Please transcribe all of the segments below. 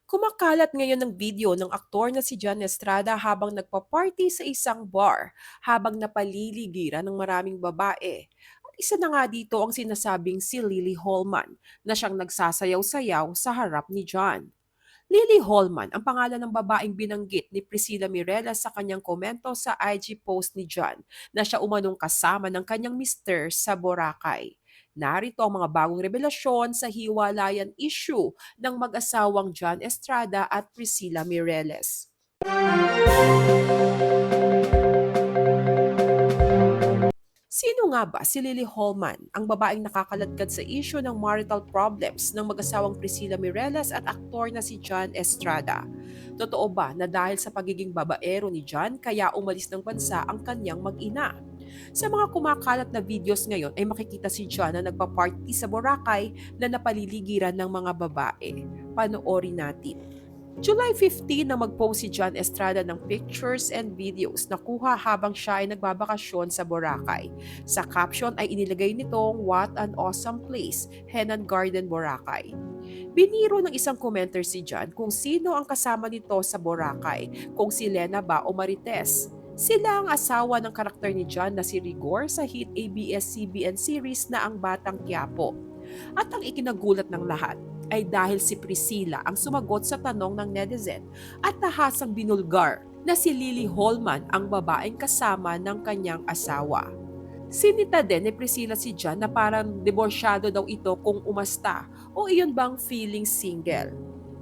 Kumakalat ngayon ng video ng aktor na si John Estrada habang nagpa-party sa isang bar, habang napaliligiran ng maraming babae. At isa na nga dito ang sinasabing si Lily Holman na siyang nagsasayaw-sayaw sa harap ni John. Lily Holman ang pangalan ng babaeng binanggit ni Priscilla Mireles sa kanyang komento sa IG post ni John na siya umanong kasama ng kanyang mister sa Boracay. Narito ang mga bagong revelasyon sa hiwalayan issue ng mag-asawang John Estrada at Priscilla Mireles. Sino nga ba si Lily Holman, ang babaeng nakakaladkad sa isyu ng marital problems ng mag-asawang Priscilla Mireles at aktor na si John Estrada? Totoo ba na dahil sa pagiging babaero ni John kaya umalis ng bansa ang kanyang mag-ina? Sa mga kumakalat na videos ngayon ay makikita si John na nagpa-party sa Boracay na napaliligiran ng mga babae. Panoorin natin. July 15 na mag-post si John Estrada ng pictures and videos na kuha habang siya ay nagbabakasyon sa Boracay. Sa caption ay inilagay nitong "What an awesome place, Henan Garden, Boracay." Biniro ng isang commenter si John kung sino ang kasama nito sa Boracay, kung si Lena ba o Marites. Sila ang asawa ng karakter ni John na si Rigor sa hit ABS-CBN series na Ang Batang Quiapo. At ang ikinagulat ng lahat ay dahil si Priscilla ang sumagot sa tanong ng netizen at tahasang binulgar na si Lily Holman ang babaeng kasama ng kanyang asawa. Sinita din ni Priscilla si John na parang diborsyado daw ito kung umasta o iyon bang feeling single.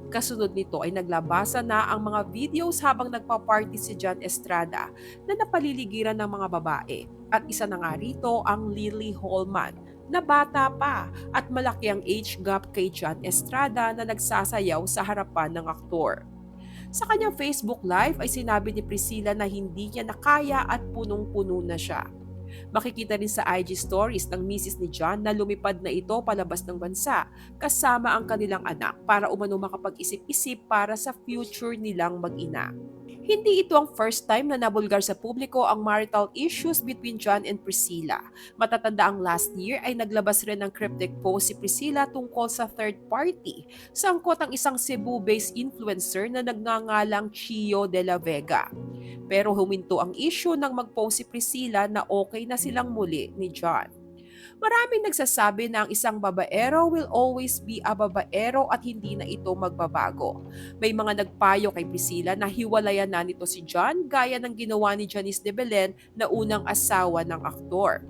Kasunod nito ay naglabasa na ang mga videos habang nagpa-party si John Estrada na napaliligiran ng mga babae. At isa na nga rito ang Lily Holman na bata pa at malaki ang age gap kay John Estrada na nagsasayaw sa harapan ng aktor. Sa kanyang Facebook Live ay sinabi ni Priscilla na hindi niya nakaya at punong-puno na siya. Makikita rin sa IG stories ng misis ni John na lumipad na ito palabas ng bansa kasama ang kanilang anak para umano makapag-isip-isip para sa future nilang mag-ina. Hindi ito ang first time na nabulgar sa publiko ang marital issues between John and Priscilla. Matatanda ang last year ay naglabas rin ng cryptic post si Priscilla tungkol sa third party. Sangkot ang isang Cebu-based influencer na nagngangalang Chio de la Vega. Pero huminto ang issue nang mag-post si Priscilla na okay na silang muli ni John. Maraming nagsasabi na ang isang babaero will always be a babaero at hindi na ito magbabago. May mga nagpayo kay Priscilla na hiwalayan na nito si John gaya ng ginawa ni Janice de Belen na unang asawa ng aktor.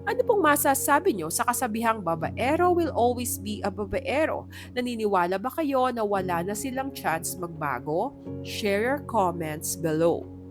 Ano pong masasabi nyo sa kasabihang babaero will always be a babaero? Naniniwala ba kayo na wala na silang chance magbago? Share your comments below.